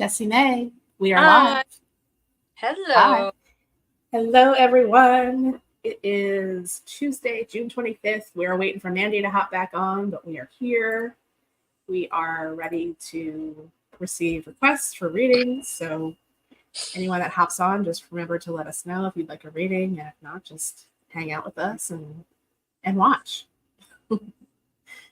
Jesse May. We are live. Hi. Hi. Hello. Hello, everyone. It is Tuesday, June 25th. We are waiting for Mandy to hop back on, but we are here. We are ready to receive requests for readings. So, anyone that hops on, just remember to let us know if you'd like a reading. And if not, just hang out with us and watch.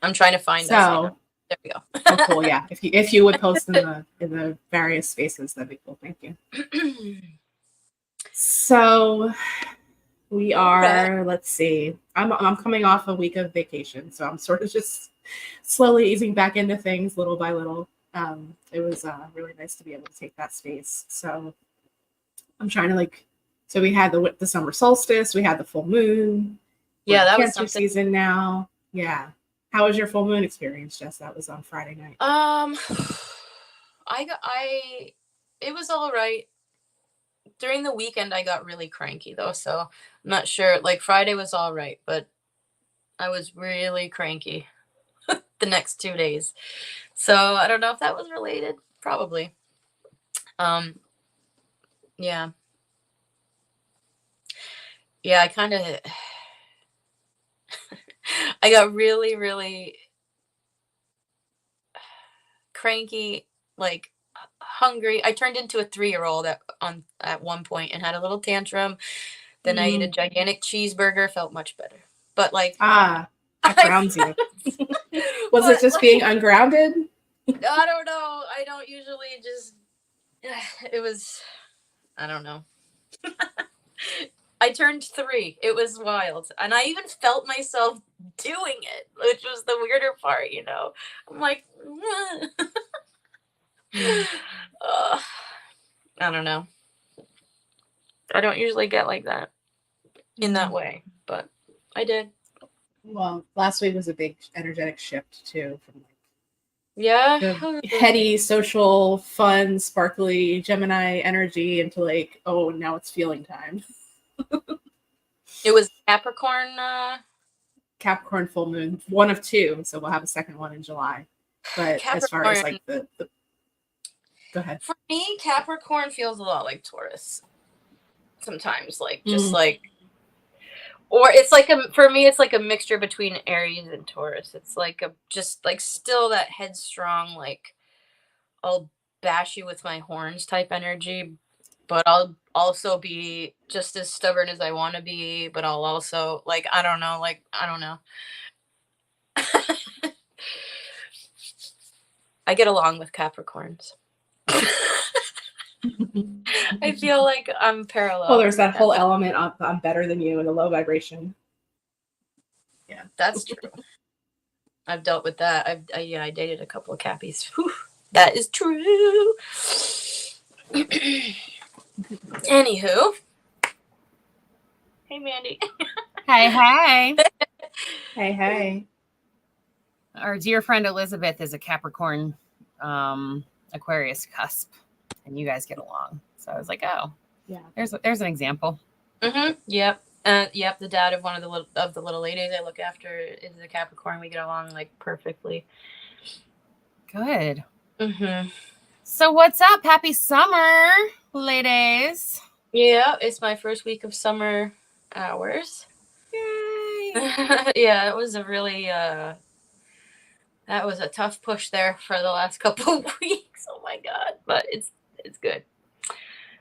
I'm trying to find us. So, There we go. oh, cool. Yeah. If you would post in the various spaces, that'd be cool. Thank you. So, we are, let's see. I'm coming off a week of vacation, so I'm sort of just slowly easing back into things little by little. It was really nice to be able to take that space. So I'm trying to so we had the summer solstice, we had the full moon. We're Yeah, in that was Cancer something. season now. Yeah. How was your full moon experience, Jess? That was on Friday night. It was all right. During the weekend, I got really cranky though, so I'm not sure. Like Friday was all right, but I was really cranky the next 2 days. So I don't know if that was related. Probably. Um, yeah, yeah. I kind of, I got really, really cranky, like hungry. I turned into a 3-year-old at one point and had a little tantrum. Then I ate a gigantic cheeseburger, felt much better. But like That I grounds you. Was it but just being like ungrounded? I don't know. I don't usually just it was I don't know. I turned 3. It was wild. And I even felt myself doing it, which was the weirder part. I'm like Ugh. I don't know. I don't usually get like that in that way, but I did. Well, last week was a big energetic shift too, from Yeah. the heady, social, fun, sparkly Gemini energy into oh, now it's feeling time. It was Capricorn. Capricorn full moon, one of two, so we'll have a second one in July. But as far as Capricorn. the go ahead. For me, Capricorn feels a lot like Taurus. Sometimes, just Mm. or it's like for me, it's like a mixture between Aries and Taurus. It's like just like still that headstrong, like I'll bash you with my horns type energy, but I'll also be just as stubborn as I want to be. But I'll also I don't know, I don't know. I get along with Capricorns. I feel like I'm parallel. Well, there's that whole element of I'm better than you and the low vibration. Yeah, that's true. I've dealt with that. I dated a couple of Cappies. Whew, that is true. Anywho, hey Mandy. Hey. Hey. Our dear friend Elizabeth is a Capricorn Aquarius cusp, and you guys get along. So I was like, oh, yeah, there's an example. Yep. Yep. The dad of one of the little ladies I look after is a Capricorn. We get along perfectly. Good. So what's up? Happy summer, ladies. Yeah, it's my first week of summer hours. Yay. Yeah, it was a really that was a tough push there for the last couple of weeks. Oh my god, but it's good.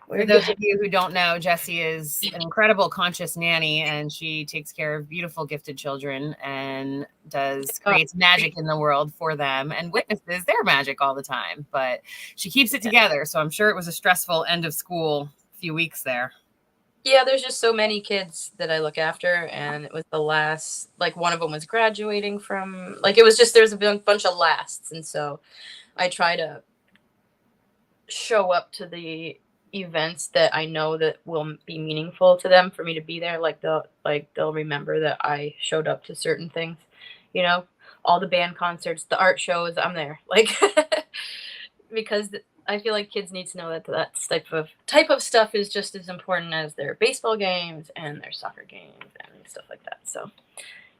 For those of you who don't know, Jessie is an incredible conscious nanny, and she takes care of beautiful, gifted children and creates magic in the world for them and witnesses their magic all the time. But she keeps it together. So I'm sure it was a stressful end of school few weeks there. Yeah, there's just so many kids that I look after, and it was the last, one of them was graduating from, it was just, there's a bunch of lasts, and so I try to show up to the events that I know that will be meaningful to them for me to be there. They'll remember that I showed up to certain things, all the band concerts, the art shows, I'm there, because I feel like kids need to know that type of stuff is just as important as their baseball games and their soccer games and stuff like that. So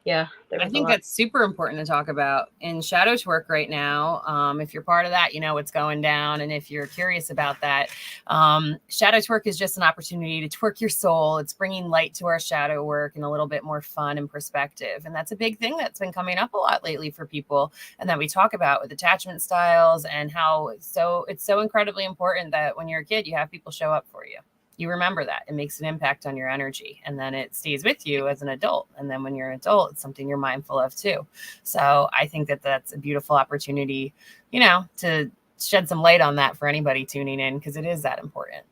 yeah, there I was a think lot. that's super important to talk about in shadow twerk right now. If you're part of that, you know what's going down. And if you're curious about that, shadow twerk is just an opportunity to twerk your soul. It's bringing light to our shadow work and a little bit more fun and perspective. And that's a big thing that's been coming up a lot lately for people, and that we talk about with attachment styles and how it's so incredibly important that when you're a kid, you have people show up for you. You remember that. It makes an impact on your energy, and then it stays with you as an adult. And then when you're an adult, it's something you're mindful of too. So I think that that's a beautiful opportunity, you know, to shed some light on that for anybody tuning in, because it is that important.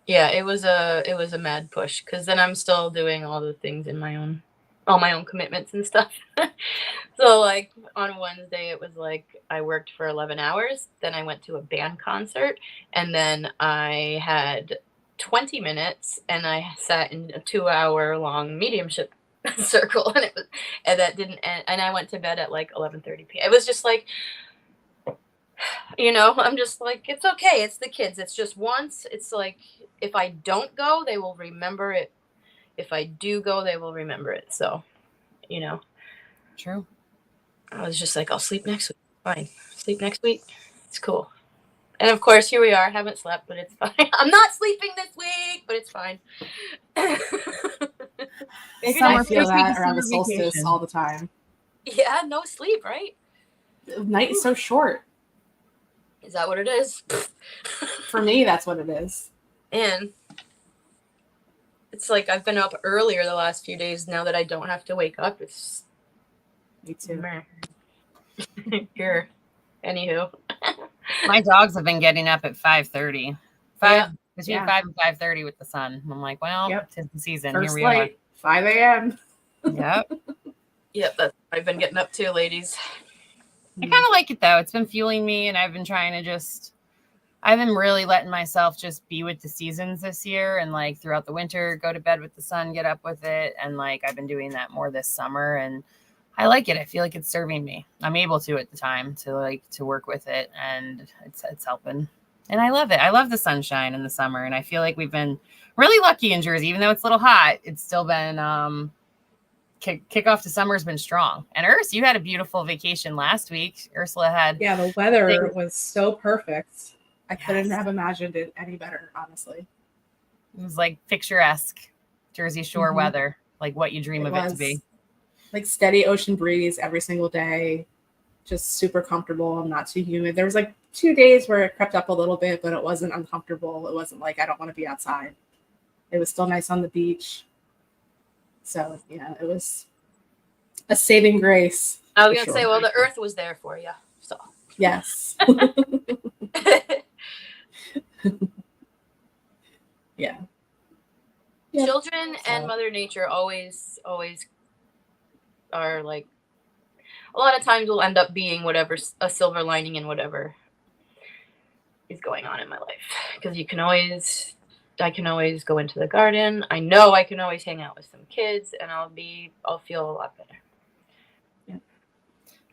Yeah, it was a mad push, because then I'm still doing all the things in all my own commitments and stuff. So like on Wednesday, it was like I worked for 11 hours, then I went to a band concert, and then I had 20 minutes, and I sat in a 2-hour long mediumship circle, and that didn't end, and I went to bed at like 11:30 p.m. It was just like, I'm just like, it's okay. It's the kids. It's just once. It's like, if I don't go, they will remember it. If I do go, they will remember it. So, True. I was just like, I'll sleep next week. Fine. Sleep next week. It's cool. And of course, here we are. Haven't slept, but it's fine. I'm not sleeping this week, but it's fine. Maybe Summer I feel first week that of around the summer solstice vacation. all the time. Yeah, no sleep, right? The night is so short. Is that what it is? For me, that's what it is. And it's like I've been up earlier the last few days now that I don't have to wake up. It's Me too. meh. Here. Anywho. My dogs have been getting up at 5:30. Between Yeah. 5 and 5:30 with the sun. I'm like, well, Yep. tis the season. First Here we light, 5 a.m. are. Yep. Yep, that's what I've been getting up to, ladies. I kind of like it though. It's been fueling me, and I've been trying to I've been really letting myself just be with the seasons this year, and like throughout the winter, go to bed with the sun, get up with it. And like, I've been doing that more this summer, and I like it. I feel like it's serving me. I'm able to at the time to work with it, and it's helping. And I love it. I love the sunshine in the summer, and I feel like we've been really lucky in Jersey, even though it's a little hot. It's still been kickoff to summer has been strong. And Urs, you had a beautiful vacation last week. Ursula had The weather was so perfect. I couldn't Yes. have imagined it any better, honestly. It was like picturesque Jersey Shore Mhm. weather, like what you dream of it to be. Like steady ocean breeze every single day, just super comfortable and not too humid. There was like 2 days where it crept up a little bit, but it wasn't uncomfortable. It wasn't like I don't want to be outside. It was still nice on the beach. So yeah, it was a saving grace. I was for going to say, sure. well, the earth was there for you. So. Yes. Yeah. Yeah. Children and So- Mother Nature always are like, a lot of times will end up being a silver lining in whatever is going on in my life. Because I can always go into the garden. I know I can always hang out with some kids, and I'll feel a lot better.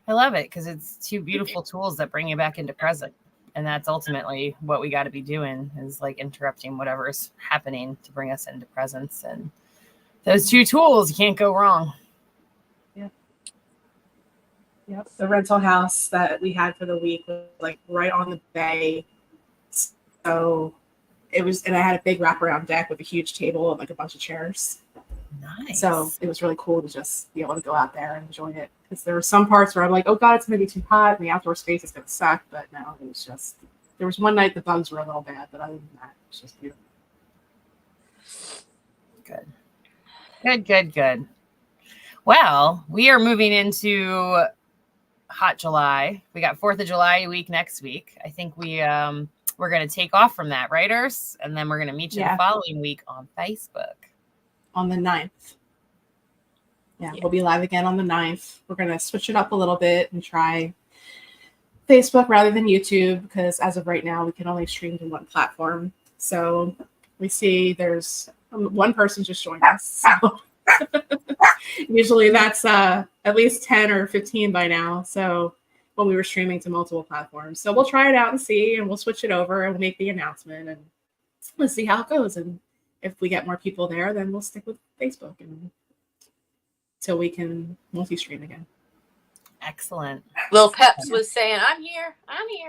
I love it because it's two beautiful tools that bring you back into present. And that's ultimately what we got to be doing, is like interrupting whatever's happening to bring us into presence. And those two tools, you can't go wrong. Yep. The rental house that we had for the week was like right on the bay. So it was, and I had a big wraparound deck with a huge table and like a bunch of chairs. Nice. So it was really cool to just be able to go out there and enjoy it. Because there were some parts where I'm like, oh God, it's going to be too hot and the outdoor space is going to suck. But no, it was just, there was one night the bugs were a little bad, but other than that, it was just beautiful. Good. Well, we are moving into hot July. We got 4th of July week next week. I think we're going to take off from that, right, Urs? And then we're going to meet you the following week on Facebook. On the 9th. Yeah, we'll be live again on the 9th. We're going to switch it up a little bit and try Facebook rather than YouTube, because as of right now, we can only stream to one platform. So we see there's one person just joined us. So usually that's at least 10 or 15 by now. So when we were streaming to multiple platforms. So we'll try it out and see, and we'll switch it over and we'll make the announcement, and let's see how it goes. And if we get more people there, then we'll stick with Facebook. And till we can multi-stream again. Excellent. Lil Peps was saying, I'm here.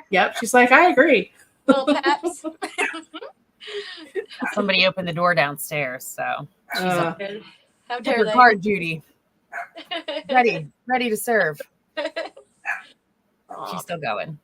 Yep, she's like, I agree. Lil Peps. Somebody opened the door downstairs, so she's Uh, How dare her they? guard duty. Ready to serve. She's still going.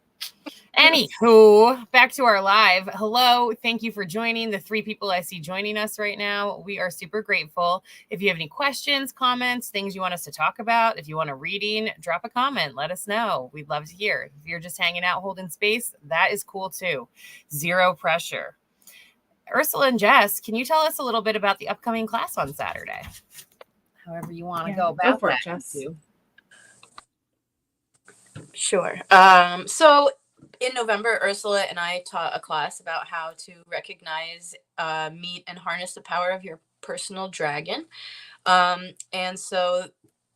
Anywho, back to our live. Hello. Thank you for joining. The 3 people I see joining us right now. We are super grateful. If you have any questions, comments, things you want us to talk about, if you want a reading, drop a comment. Let us know. We'd love to hear. If you're just hanging out, holding space, that is cool too. Zero pressure. Ursula and Jess, can you tell us a little bit about the upcoming class on Saturday? However you want to go about for that. it, Jess. Sure. So in November, Ursula and I taught a class about how to recognize, meet, and harness the power of your personal dragon. And so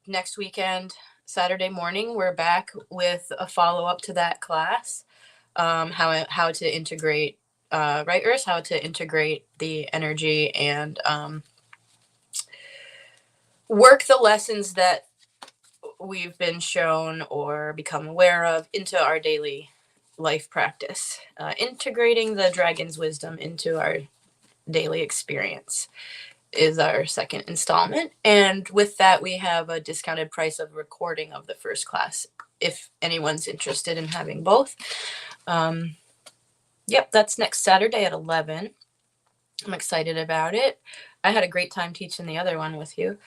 next weekend, Saturday morning, we're back with a follow-up to that class. How to integrate, right, Urs? How to integrate the energy and work the lessons that we've been shown or become aware of into our daily life practice, integrating the dragon's wisdom into our daily experience is our second installment. And with that, we have a discounted price of recording of the first class if anyone's interested in having both. Yep, that's next Saturday at 11. I'm excited about it. I had a great time teaching the other one with you.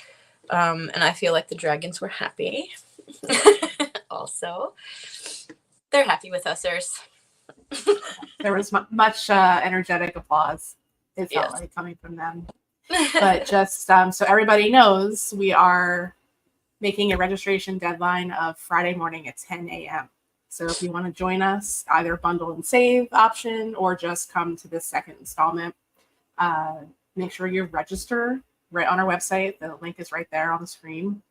And I feel like the dragons were happy. Also, they're happy with us, Urs. There was much energetic applause. It felt like coming from them. But just so everybody knows, we are making a registration deadline of Friday morning at 10 a.m. So if you want to join us, either bundle and save option or just come to this second installment, make sure you register right on our website. The link is right there on the screen.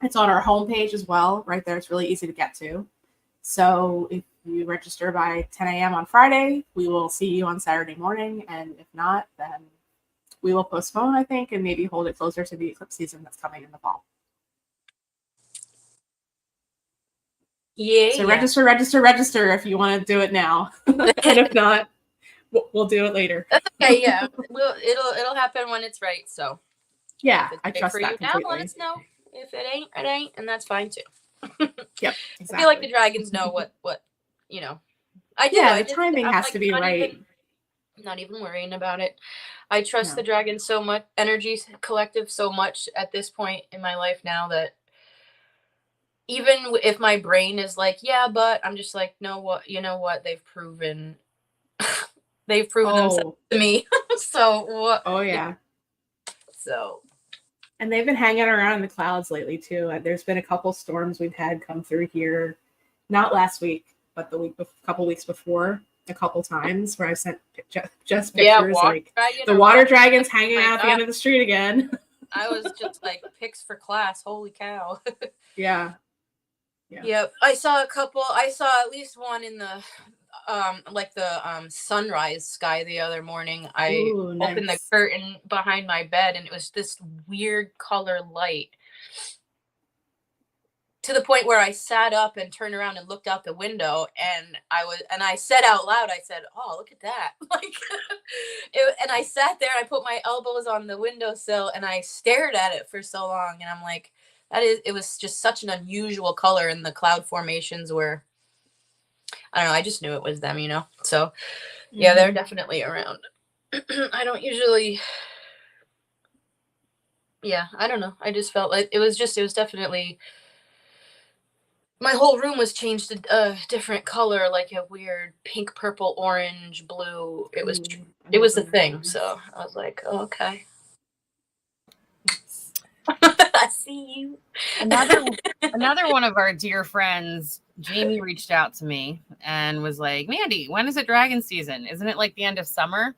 It's on our homepage as well. Right there. It's really easy to get to. So if you register by 10 a.m. on Friday, we will see you on Saturday morning. And if not, then we will postpone, I think, and maybe hold it closer to the eclipse season that's coming in the fall. Yeah. So register if you want to do it now. And if not, we'll do it later. Okay, yeah. It'll happen when it's right. So yeah, if I it's trust for that you completely. now, let us know. If it ain't, it ain't, and that's fine too. Yep, exactly. I feel like the dragons know what you know. I do. Yeah, the timing has to be right. Not even worrying about it. I trust the dragons so much, energy collective so much at this point in my life now that even if my brain is like, yeah, but I'm just like, no, what, you know what? They've proven themselves to me. So what? Oh yeah. So. And they've been hanging around in the clouds lately too. There's been a couple storms we've had come through here, not last week, but couple weeks before, a couple times where I sent just pictures like the water dragons hanging out at the end of the street again. I was just like, pics for class. Holy cow. Yeah. Yep. I saw at least one in the sunrise sky the other morning. I opened the curtain behind my bed and it was this weird color light to the point where I sat up and turned around and looked out the window and I said out loud, I said, oh, look at that. And I sat there and I put my elbows on the windowsill and I stared at it for so long. And I'm like, it was just such an unusual color in the cloud formations where, I don't know, I just knew it was them, So yeah, they're definitely around. I don't usually, I don't know. I just felt like it was definitely, my whole room was changed to a different color, like a weird pink, purple, orange, blue. It was the thing. So I was like, oh, okay. I see you. Another one of our dear friends, Jamie, reached out to me and was like, Mandy, when is it dragon season? Isn't it like the end of summer?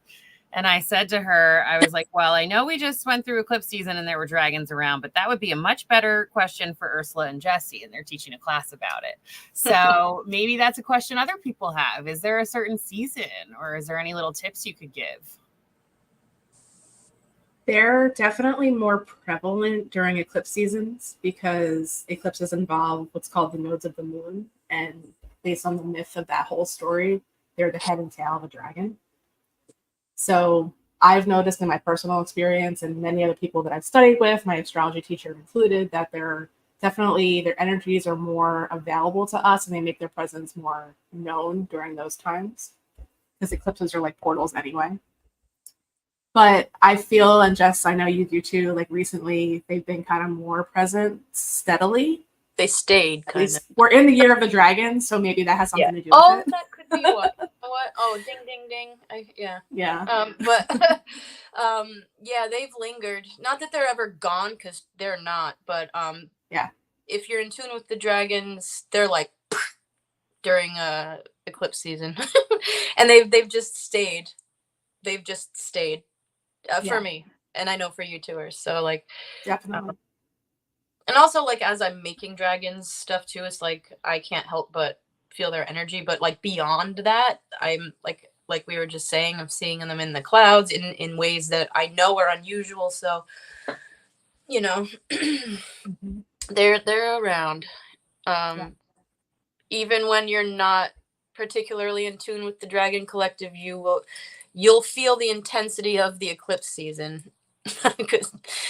And I said to her, I was like, well, I know we just went through eclipse season and there were dragons around, but that would be a much better question for Ursula and Jesse, and they're teaching a class about it. So maybe that's a question other people have. Is there a certain season, or is there any little tips you could give? They're definitely more prevalent during eclipse seasons because eclipses involve what's called the nodes of the moon. And based on the myth of that whole story, they're the head and tail of a dragon. So I've noticed in my personal experience and many other people that I've studied with, my astrology teacher included, that they're definitely their energies are more available to us and they make their presence more known during those times because eclipses are like portals anyway. But I feel, and Jess, I know you do too, like recently they've been kind of more present steadily. They stayed At kind least of. we're in the year of the dragon, so maybe that has something to do with Oh, it. that could be what? What? Oh, ding, ding, ding. Yeah. But yeah, they've lingered. Not that they're ever gone, because they're not. But Yeah. if you're in tune with the dragons, they're like during eclipse season, and they've just stayed. They've just stayed Yeah. for me, and I know for you too. So like, Definitely. and also like as I'm making dragons stuff too, it's like I can't help but feel their energy. But like beyond that, I'm like we were just saying, I'm seeing them in the clouds in ways that I know are unusual. So you know, they're around. Even when you're not particularly in tune with the Dragon Collective, you'll feel the intensity of the eclipse season.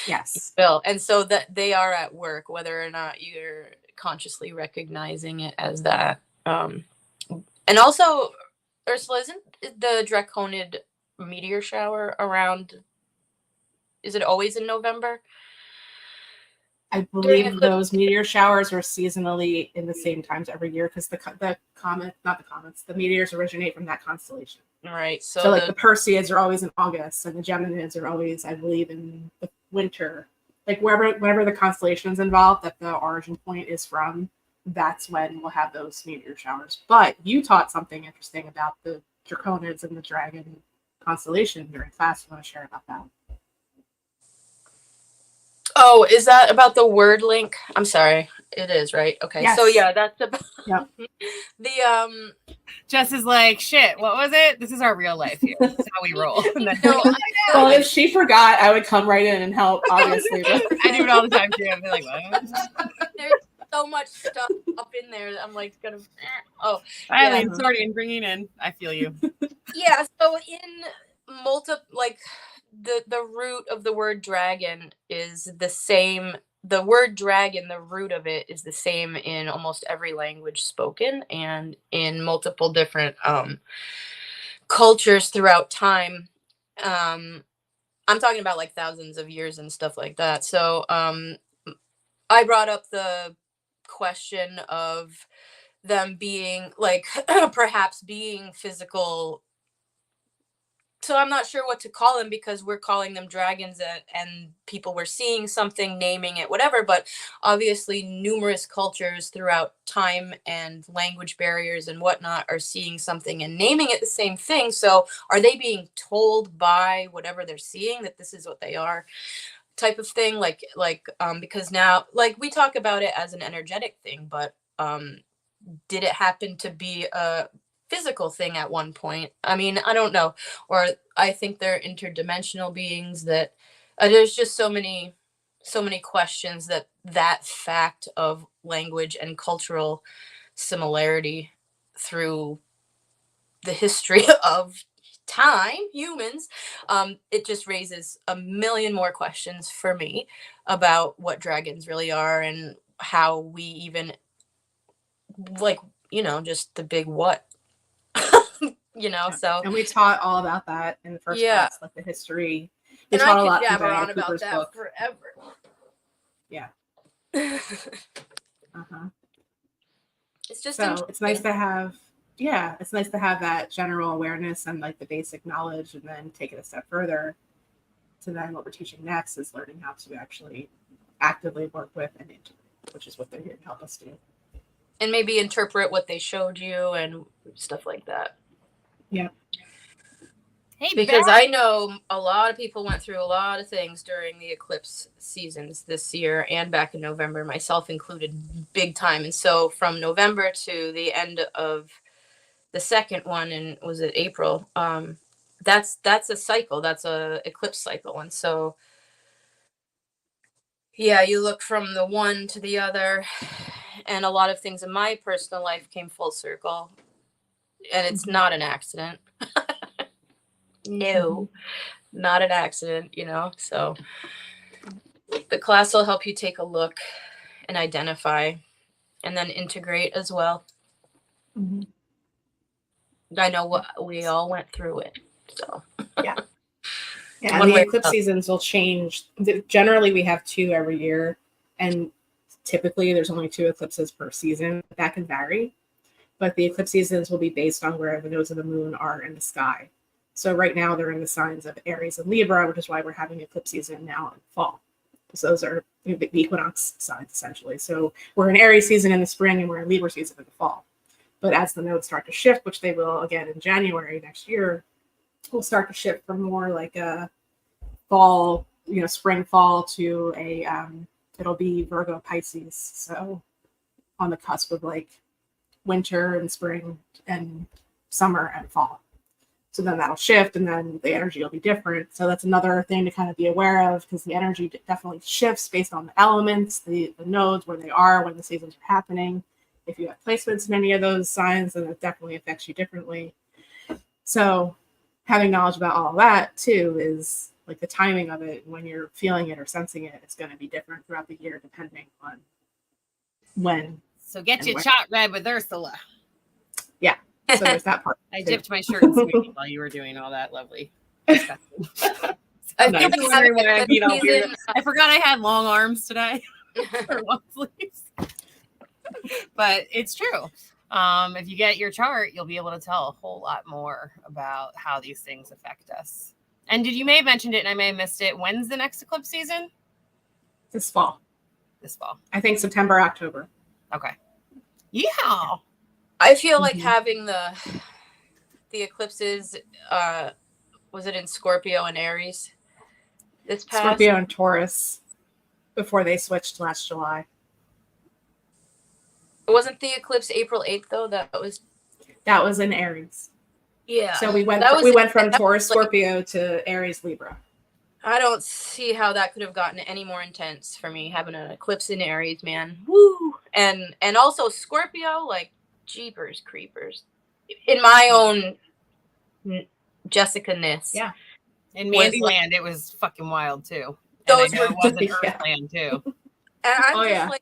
Yes. And so that they are at work, whether or not you're consciously recognizing it as that. And also, Ursula, isn't the Draconid meteor shower around? Is it always in November? I believe those meteor showers are seasonally in the same times every year because the meteors originate from that constellation. Right. So like the Perseids are always in August, and the Geminids are always, I believe, in the winter. Like wherever the constellation is involved, that the origin point is from, that's when we'll have those meteor showers. But you taught something interesting about the Draconids and the Dragon constellation during class. You want to share about that? Oh, is that about the word link? I'm sorry. It is, right? Okay. Yes. So yeah, that's about the Jess is like, shit, what was it? This is our real life here. This is how we roll. Well, if she forgot, I would come right in and help, obviously. But I do it all the time too. I'd be like, what? There's so much stuff up in there that I'm like gonna Eileen, sorting, bringing in. I feel you. Yeah, so in like the root of the word dragon is the same. The word dragon, the root of it is the same in almost every language spoken and in multiple different cultures throughout time. I'm talking about like thousands of years and stuff like that. So I brought up the question of them being like perhaps being physical. So I'm not sure what to call them because we're calling them dragons and people were seeing something, naming it, whatever. But obviously numerous cultures throughout time and language barriers and whatnot are seeing something and naming it the same thing. So are they being told by whatever they're seeing that this is what they are? Type of thing, because now, like, we talk about it as an energetic thing, but did it happen to be a physical thing at one point? I mean, I don't know. Or I think they're interdimensional beings that there's just so many questions that fact of language and cultural similarity through the history of time, humans, it just raises a million more questions for me about what dragons really are and how we even, like, just the big what. So. And we taught all about that in the first class, like the history. We and taught I a lot could from jabber Diana on about Cooper's that book. forever. Yeah. It's just so it's nice to have. Yeah, it's nice to have that general awareness and like the basic knowledge, and then take it a step further. To then what we're teaching next is learning how to actually actively work with and integrate, which is what they're here to help us do. And maybe interpret what they showed you and stuff like that. Yeah. Hey, because I know a lot of people went through a lot of things during the eclipse seasons this year and back in November, myself included, big time. And so from November to the end of the second one, and was it April? that's a cycle. That's a eclipse cycle. And so, yeah, you look from the one to the other, and a lot of things in my personal life came full circle, and it's not an accident. No, not an accident, you know. So the class will help you take a look and identify and then integrate as well. Mhm. I know what we all went through it. So Yeah, and One the way or eclipse another. seasons will change. Generally, we have 2 every year, and typically there's only 2 eclipses per season. That can vary, but the eclipse seasons will be based on where the nodes of the moon are in the sky. So right now they're in the signs of Aries and Libra, which is why we're having eclipse season now in fall. So those are the equinox signs essentially. So we're in Aries season in the spring and we're in Libra season in the fall. But as the nodes start to shift, which they will again in January next year, we'll start to shift from more like a fall, spring fall to a it'll be Virgo Pisces. So on the cusp of like winter and spring and summer and fall. So then that'll shift and then the energy will be different. So that's another thing to kind of be aware of because the energy definitely shifts based on the elements, the nodes, where they are, when the seasons are happening. If you have placements in any of those signs, then it definitely affects you differently. So having knowledge about all of that too is like the timing of it. When you're feeling it or sensing it, it's going to be different throughout the year depending on when. So get and your where. shot read with Ursula. Yeah. So there's that part. I too. dipped my shirt in smoothie while you were doing all that lovely discussion. I Nice. feel like Wondering why I'm being all having weird. season- I forgot I had long arms today or long sleeves. But it's true. If you get your chart, you'll be able to tell a whole lot more about how these things affect us. And you may have mentioned it and I may have missed it. When's the next eclipse season? This fall. This fall. I think September, October. Okay. Yeah. I feel like Mhm. having the eclipses, was it in Scorpio and Aries this past? Scorpio and Taurus before they switched last July. Wasn't the eclipse April 8th though? That was in Aries. yeah. So we went That was- we went from that Taurus, was like- Scorpio to Aries, Libra. I don't see how that could have gotten any more intense for me having an eclipse in Aries, man. Woo! And also Scorpio, like jeepers creepers. In my own Jessica-ness. Yeah. In Was Man's like- Land, it was fucking wild too. Those and I know were- it was an Yeah. Earthland too. And I'm Oh, just yeah. like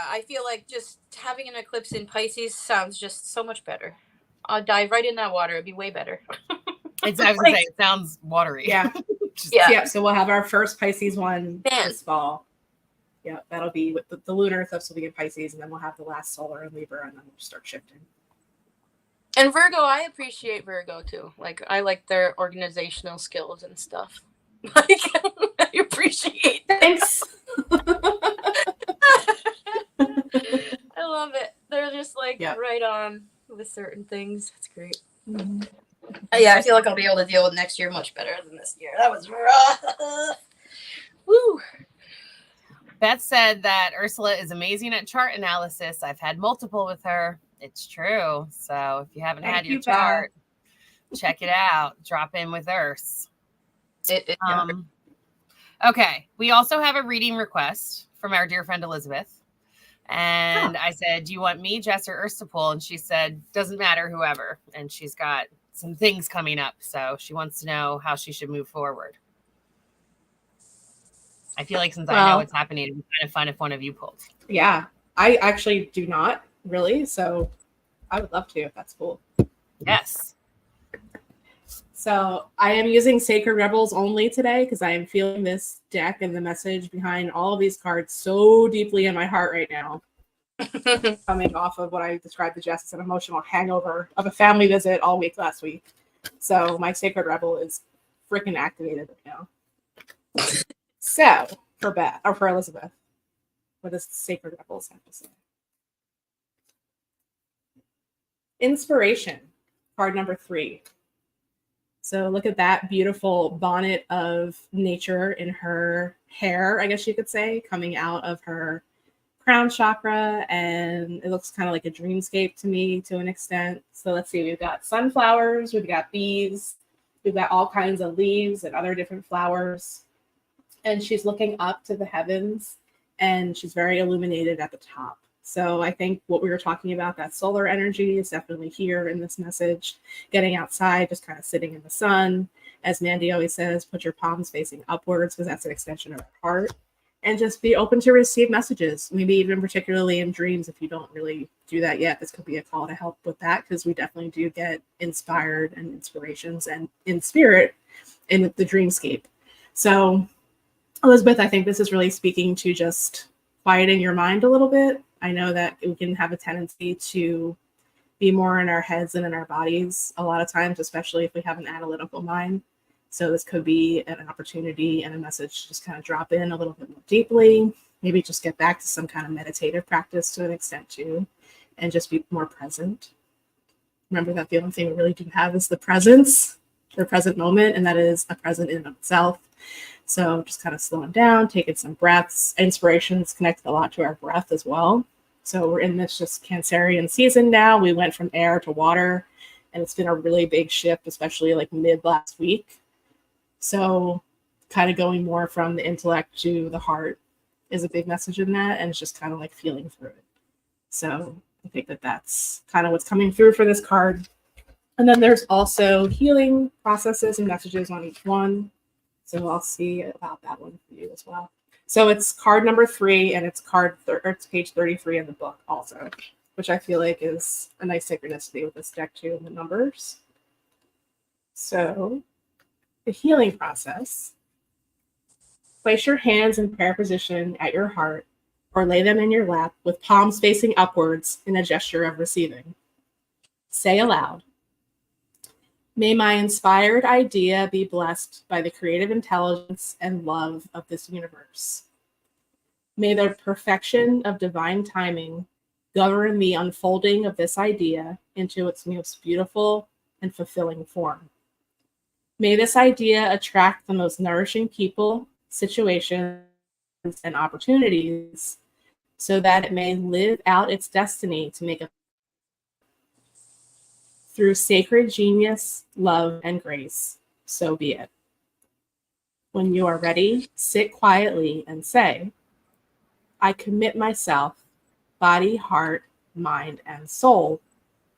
I feel like just having an eclipse in Pisces sounds just so much better. I'll dive right in that water. It'd be way better. I was gonna say it sounds watery. Yeah. Just- Yeah. So we'll have our first Pisces one Man. this fall. Yeah, that'll be with the lunar eclipse will be in Pisces, and then we'll have the last solar in Libra, and then we'll start shifting. And Virgo, I appreciate Virgo too. Like I like their organizational skills and stuff. Like I appreciate that. Thanks. I love it. They're just like Yeah. right on with certain things. It's great. Mhm. Yeah, I feel like I'll be able to deal with next year much better than this year. That was rough. Woo. Beth said that Ursula is amazing at chart analysis. I've had multiple with her. It's true. So if you haven't Thank had your you, Beth. chart, check it out. Drop in with Urs. Okay. We also have a reading request from our dear friend Elizabeth. And I said, do you want me, Jess, or Urs to pull? And she said, doesn't matter, whoever. And she's got some things coming up. So she wants to know how she should move forward. I feel like since I know Well- what's happening, it'd be kind of fun if one of you pulled. Yeah, I actually do not really, so I would love to if that's cool. Yes. So I am using Sacred Rebels only today because I am feeling this deck and the message behind all of these cards so deeply in my heart right now. Coming off of what I described to Jess as an emotional hangover of a family visit all week last week. So my Sacred Rebel is freaking activated right now. So for Beth or for Elizabeth, what does Sacred Rebels have to say? Inspiration, card number 3. So look at that beautiful bonnet of nature in her hair, I guess you could say, coming out of her crown chakra, and it looks kind of like a dreamscape to me to an extent. So let's see, we've got sunflowers, we've got bees, we've got all kinds of leaves and other different flowers. And she's looking up to the heavens, and she's very illuminated at the top. So I think what we were talking about, that solar energy, is definitely here in this message. Getting outside, just kind of sitting in the sun. As Mandy always says, put your palms facing upwards because that's an extension of our heart. And just be open to receive messages, maybe even particularly in dreams. If you don't really do that yet, this could be a call to help with that, because we definitely do get inspired and inspirations and in spirit in the dreamscape. So Elizabeth, I think this is really speaking to just quieting your mind a little bit. I know that we can have a tendency to be more in our heads than in our bodies a lot of times, especially if we have an analytical mind. So this could be an opportunity and a message to just kind of drop in a little bit more deeply, maybe just get back to some kind of meditative practice to an extent too, and just be more present. Remember that the only thing we really do have is the presence, the present moment, and that is a present in itself. So just kind of slowing down, taking some breaths. Inspiration is connected a lot to our breath as well. So we're in this just Cancerian season now. We went from air to water, and it's been a really big shift, especially like mid last week. So kind of going more from the intellect to the heart is a big message in that, and it's just kind of like feeling through it. So I think that that's kind of what's coming through for this card. And then there's also healing processes and messages on each one. So I'll see about that one for you as well. So it's card number 3, and it's it's page 33 in the book also, which I feel like is a nice synchronicity with this deck too, and the numbers. So the healing process. Place your hands in prayer position at your heart, or lay them in your lap with palms facing upwards in a gesture of receiving. Say aloud, may my inspired idea be blessed by the creative intelligence and love of this universe. May the perfection of divine timing govern the unfolding of this idea into its most beautiful and fulfilling form. May this idea attract the most nourishing people, situations, and opportunities so that it may live out its destiny to make a through sacred genius, love, and grace, so be it. When you are ready, sit quietly and say, I commit myself, body, heart, mind, and soul,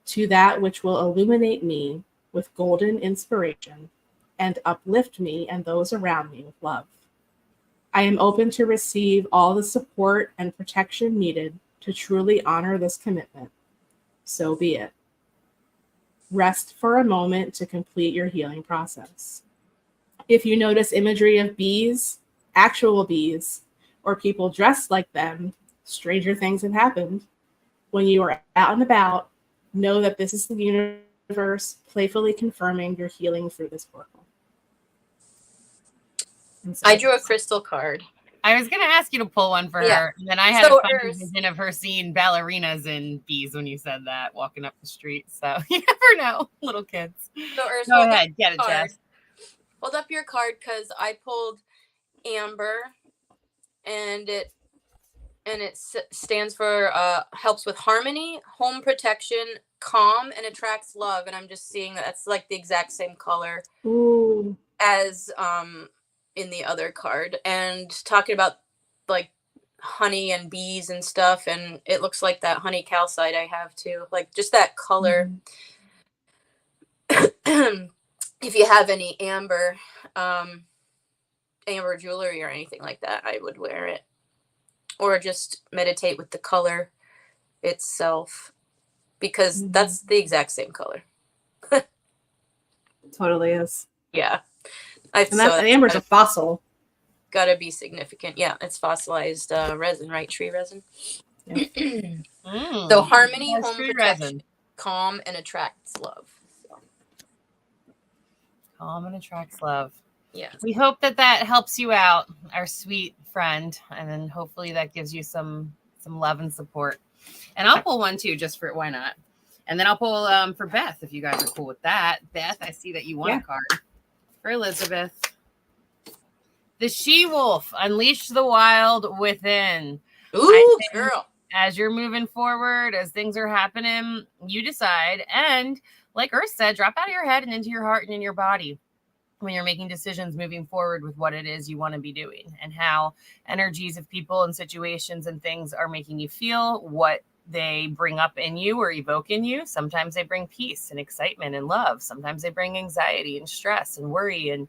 to that which will illuminate me with golden inspiration and uplift me and those around me with love. I am open to receive all the support and protection needed to truly honor this commitment. So be it. Rest for a moment to complete your healing process. If you notice imagery of bees, actual bees, or people dressed like them, stranger things have happened. When you are out and about, know that this is the universe playfully confirming your healing through this portal. So I drew a crystal card. I was going to ask you to pull one for her. And then I had a funny vision of her seeing ballerinas and bees when you said that, walking up the street. So you never know, little kids. So Ursula, go ahead, get it, Jess. Hold up your card, because I pulled amber, and it stands for helps with harmony, home protection, calm, and attracts love. And I'm just seeing that that's like the exact same color as in the other card, and talking about like honey and bees and stuff, and it looks like that honey calcite I have too, like just that color. If you have any amber jewelry or anything like that, I would wear it, or just meditate with the color itself, because that's the exact same color. Totally is. Yeah. Amber's a fossil. Gotta be significant. Yeah, it's fossilized resin, right? Tree resin. Yeah. So harmony, home protection, resin. Calm, and attracts love. So. Calm and attracts love. Yeah. We hope that helps you out, our sweet friend, and then hopefully that gives you some love and support. And I'll pull one too, just for why not? And then I'll pull for Beth, if you guys are cool with that. Beth, I see that you want a card. For Elizabeth. The she-wolf, unleash the wild within. Ooh, girl. As you're moving forward, as things are happening, you decide. And like Earth said, drop out of your head and into your heart and in your body when you're making decisions moving forward with what it is you want to be doing and how energies of people and situations and things are making you feel, what they bring up in you or evoke in you. Sometimes they bring peace and excitement and love. Sometimes they bring anxiety and stress and worry and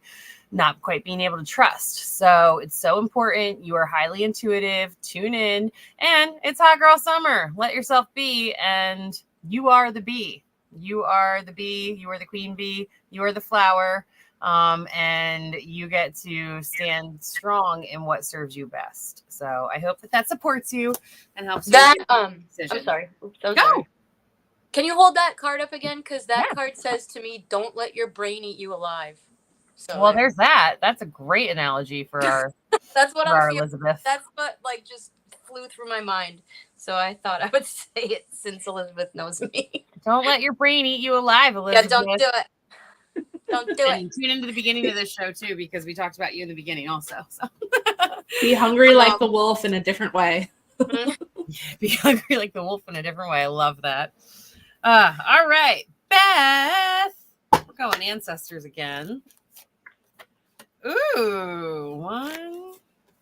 not quite being able to trust. So it's so important. You are highly intuitive. Tune in. And it's hot girl summer. Let yourself be. And you are the bee. You are the bee. You are the queen bee. You are the flower. And you get to stand strong in what serves you best. So I hope that supports you and helps you. That I'm sorry. I'm Go. sorry. Can you hold that card up again? Because that Yeah. card says to me, "Don't let your brain eat you alive." So Well, there's that. That's a great analogy for our that's what for I'm our feeling. Elizabeth. That's what just flew through my mind. So I thought I would say it since Elizabeth knows me. Don't let your brain eat you alive, Yeah, Elizabeth. don't do it. Don't do And it. tune into the beginning of this show too, because we talked about you in the beginning also. So Be hungry like the wolf in a different way. be hungry like the wolf in a different way. I love that. All right, Beth. We're going ancestors again. Ooh, 1,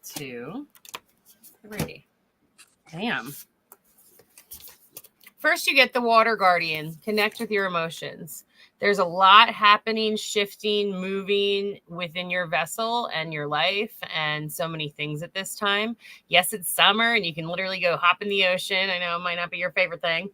2, 3. Damn. First, you get the water guardian. Connect with your emotions. There's a lot happening, shifting, moving within your vessel and your life, and so many things at this time. Yes, it's summer, and you can literally go hop in the ocean. I know it might not be your favorite thing.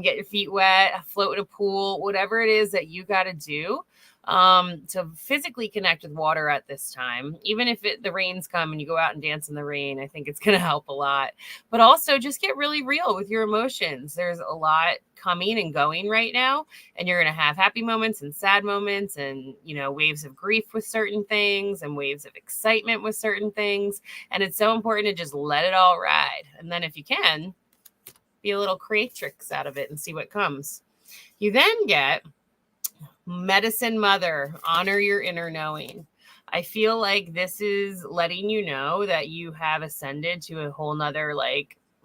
Get your feet wet, float in a pool, whatever it is that you got to do to physically connect with water at this time. Even if the rains come and you go out and dance in the rain, I think it's going to help a lot. But also just get really real with your emotions. There's a lot coming and going right now, and you're going to have happy moments and sad moments and, waves of grief with certain things and waves of excitement with certain things. And it's so important to just let it all ride. And then if you can, be a little creatrix out of it and see what comes. You then get Medicine Mother, honor your inner knowing. I feel like this is letting you know that you have ascended to a whole nother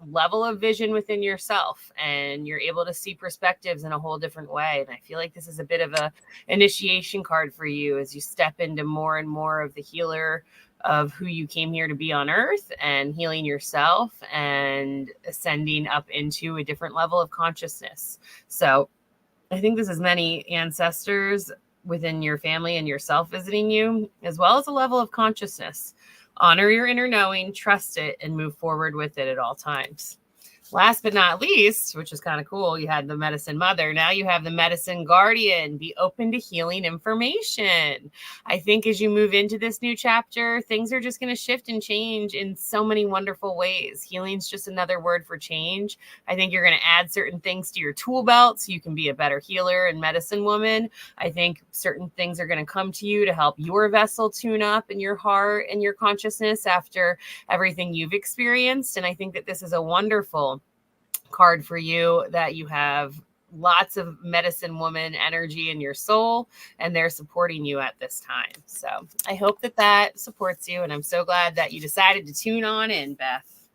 level of vision within yourself, and you're able to see perspectives in a whole different way. And I feel like this is a bit of a initiation card for you as you step into more and more of the healer of who you came here to be on earth, and healing yourself and ascending up into a different level of consciousness. So I think this is many ancestors within your family and yourself visiting you, as well as a level of consciousness. Honor your inner knowing, trust it, and move forward with it at all times. Last but not least, which is kind of cool, you had the Medicine Mother. Now you have the Medicine Guardian. Be open to healing information. I think as you move into this new chapter, things are just going to shift and change in so many wonderful ways. Healing's just another word for change. I think you're going to add certain things to your tool belt so you can be a better healer and medicine woman. I think certain things are going to come to you to help your vessel tune up in your heart and your consciousness after everything you've experienced. And I think that this is a wonderful card for you, that you have lots of medicine woman energy in your soul, and they're supporting you at this time. So I hope that supports you, and I'm so glad that you decided to tune on in, Beth.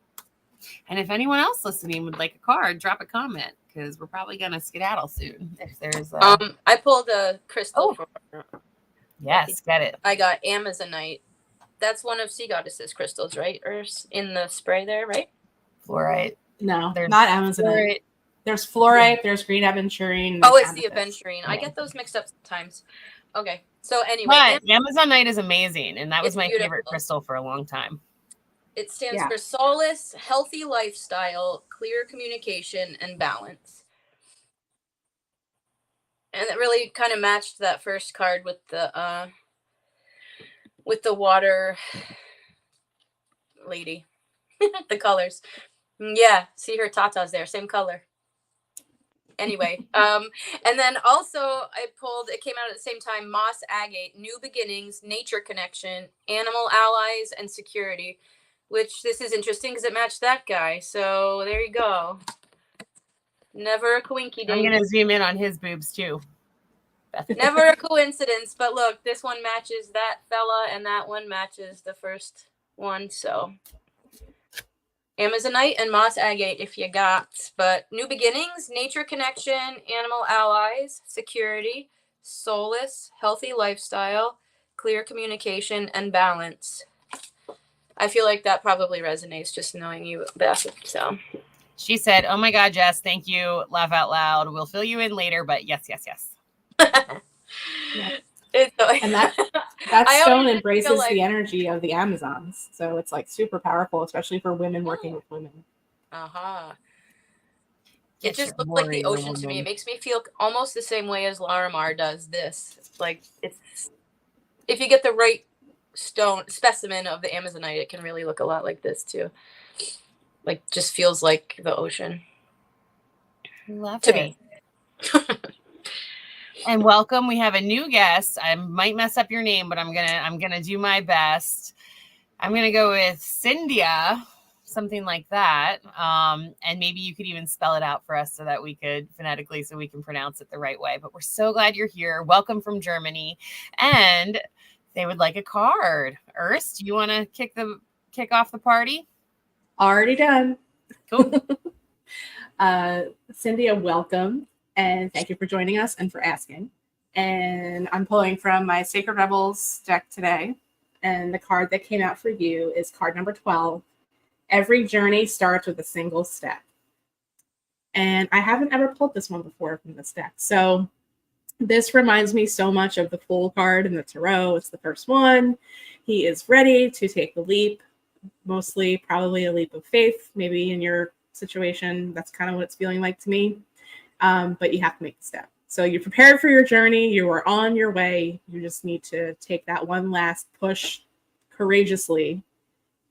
And if anyone else listening would like a card, drop a comment, because we're probably gonna skedaddle soon. If there's I pulled a crystal for yes, get it. I got Amazonite. That's one of Sea Goddess's crystals, right? Or in the spray there, right? Fluorite. No, There's not Amazonite. There's fluorite, there's green aventurine. Oh, it's the amethyst. aventurine. I get those mixed up sometimes. Okay. So anyway, but Amazonite is amazing, and that was my favorite crystal for a long time. It stands for solace, healthy lifestyle, clear communication, and balance. And it really kind of matched that first card with the water lady. The colors. Yeah, see her tatas there, same color. Anyway, and then also it came out at the same time, Moss Agate, New Beginnings, Nature Connection, Animal Allies, and Security, which this is interesting because it matched that guy. So there you go. Never a coinky-dink. I'm going to zoom in on his boobs too. Never a coincidence, but look, this one matches that fella, and that one matches the first one, so Amazonite and moss agate if you got. But new beginnings, nature connection, animal allies, security, solace, healthy lifestyle, clear communication, and balance. I feel like that probably resonates just knowing you, Beth. So She said, "Oh my God, Jess, thank you. Laugh out loud. We'll fill you in later, but yes, yes, yes." Yeah. It's, And that I stone always embraces feel like, the energy of the Amazons. So it's like super powerful, especially for women working with women. uh-huh. It Get your just looks like the warrior ocean to me. woman. It makes me feel almost the same way as Larimar does this. Like, it's, if you get the right stone specimen of the Amazonite, it can really look a lot like this too. Like, just feels like the ocean Love to it. me. And welcome. We have a new guest. I might mess up your name, but I'm gonna do my best. I'm gonna go with Cyndia, something like that. And maybe you could even spell it out for us so that we could phonetically, so we can pronounce it the right way. But we're so glad you're here. Welcome from Germany, and they would like a card. Urs, do you want to kick off the party? Already done. Cool. Cyndia, welcome. And thank you for joining us and for asking. And I'm pulling from my Sacred Rebels deck today. And the card that came out for you is card number 12. Every journey starts with a single step. And I haven't ever pulled this one before from this deck. So this reminds me so much of the Fool card in the Tarot. It's the first one. He is ready to take the leap, mostly probably a leap of faith. Maybe in your situation, that's kind of what it's feeling like to me. But you have to make the step. So you're prepared for your journey. You are on your way. You just need to take that one last push courageously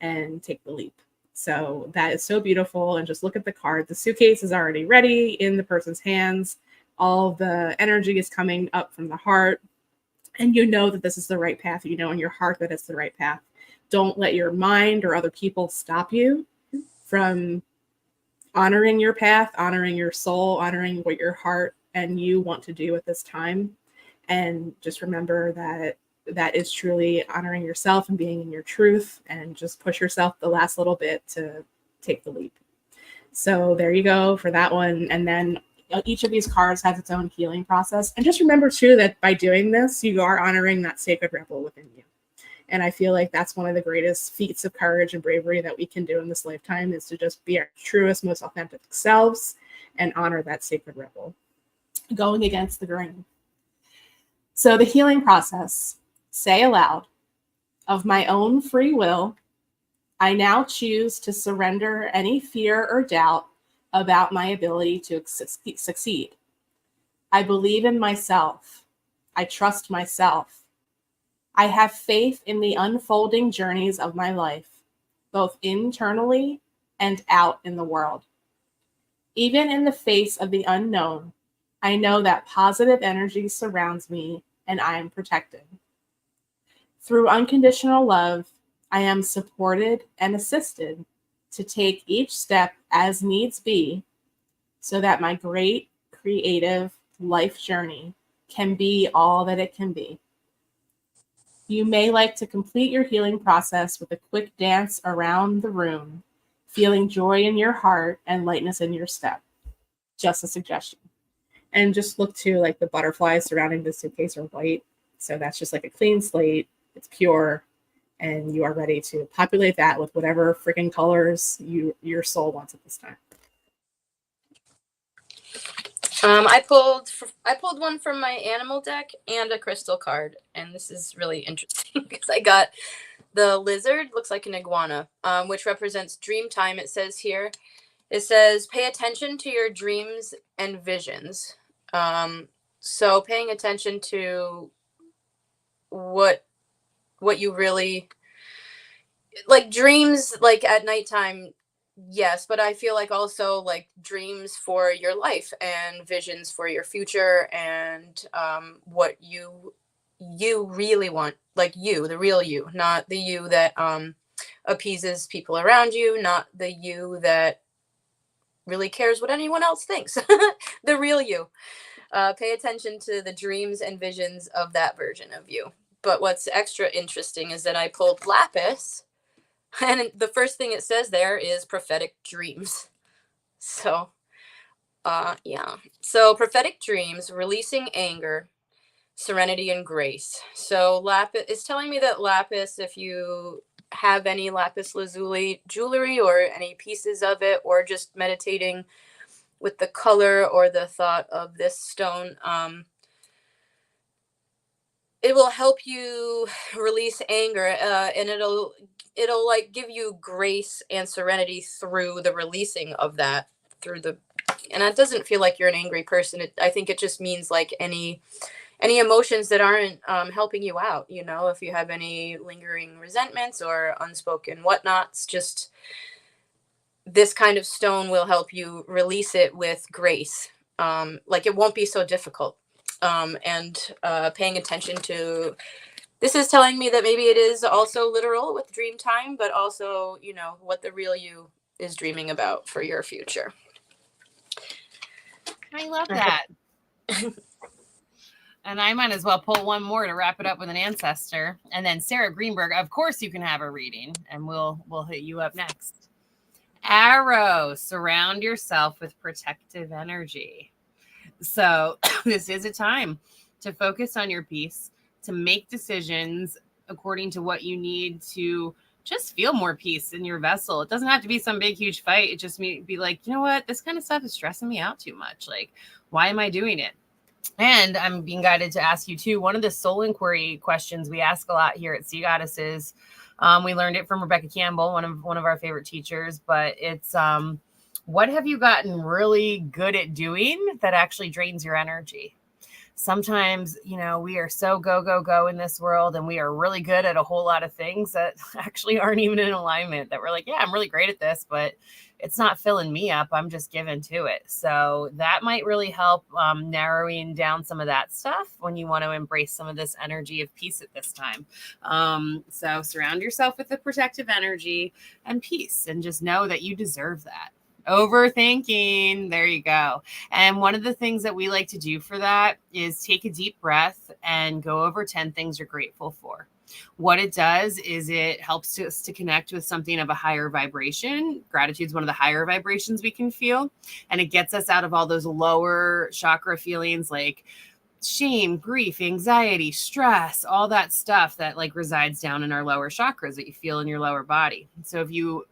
and take the leap. So that is so beautiful. And just look at the card. The suitcase is already ready in the person's hands. All the energy is coming up from the heart. And you know that this is the right path. You know in your heart that it's the right path. Don't let your mind or other people stop you from honoring your path, honoring your soul, honoring what your heart and you want to do at this time. And just remember that that is truly honoring yourself and being in your truth, and just push yourself the last little bit to take the leap. So there you go for that one. And then each of these cards has its own healing process. And just remember too that by doing this, you are honoring that sacred rebel within you. And I feel like that's one of the greatest feats of courage and bravery that we can do in this lifetime, is to just be our truest, most authentic selves and honor that sacred rebel, going against the grain. So the healing process, say aloud, of my own free will, I now choose to surrender any fear or doubt about my ability to succeed. I believe in myself. I trust myself. I have faith in the unfolding journeys of my life, both internally and out in the world. Even in the face of the unknown, I know that positive energy surrounds me and I am protected. Through unconditional love, I am supported and assisted to take each step as needs be, so that my great creative life journey can be all that it can be. You may like to complete your healing process with a quick dance around the room, feeling joy in your heart and lightness in your step. Just a suggestion. And just look to like the butterflies surrounding the suitcase are white. So that's just like a clean slate. It's pure. And you are ready to populate that with whatever freaking colors your soul wants at this time. I pulled one from my animal deck and a crystal card, and this is really interesting because I got the lizard, looks like an iguana, which represents dream time. It says here, it says, pay attention to your dreams and visions. So paying attention to what you really like, dreams like at nighttime. Yes, but I feel like also like dreams for your life and visions for your future, and what you really want, like you, the real you, not the you that appeases people around you, not the you that really cares what anyone else thinks. The real you. Pay attention to the dreams and visions of that version of you. But what's extra interesting is that I pulled lapis, And the first thing it says there is prophetic dreams. So, yeah. So, prophetic dreams, releasing anger, serenity, and grace. So, lapis is telling me that lapis, if you have any lapis lazuli jewelry or any pieces of it, or just meditating with the color or the thought of this stone, it will help you release anger, and it'll like give you grace and serenity through the releasing of that, through the and it doesn't feel like you're an angry person. I think it just means like any emotions that aren't helping you out, you know, if you have any lingering resentments or unspoken whatnots, just this kind of stone will help you release it with grace. Like it won't be so difficult. And paying attention to this is telling me that maybe it is also literal with dream time, but also, you know, what the real you is dreaming about for your future. I love that. And I might as well pull one more to wrap it up with an ancestor. And then Sarah Greenberg, of course you can have a reading, and we'll hit you up next. Arrow, surround yourself with protective energy. So this is a time to focus on your peace, to make decisions according to what you need to just feel more peace in your vessel. It doesn't have to be some big, huge fight. It just may be like, you know what? This kind of stuff is stressing me out too much. Like, why am I doing it? And I'm being guided to ask you too, one of the soul inquiry questions we ask a lot here at Sea Goddesses. We learned it from Rebecca Campbell, one of our favorite teachers, but it's, what have you gotten really good at doing that actually drains your energy? Sometimes, you know, we are so go, go, go in this world, and we are really good at a whole lot of things that actually aren't even in alignment, that we're like, yeah, I'm really great at this, but it's not filling me up. I'm just given to it. So that might really help narrowing down some of that stuff when you want to embrace some of this energy of peace at this time. So surround yourself with the protective energy and peace, and just know that you deserve that. Overthinking. There you go. And one of the things that we like to do for that is take a deep breath and go over 10 things you're grateful for. What it does is it helps us to connect with something of a higher vibration. Gratitude is one of the higher vibrations we can feel. And it gets us out of all those lower chakra feelings like shame, grief, anxiety, stress, all that stuff that like resides down in our lower chakras that you feel in your lower body. So if you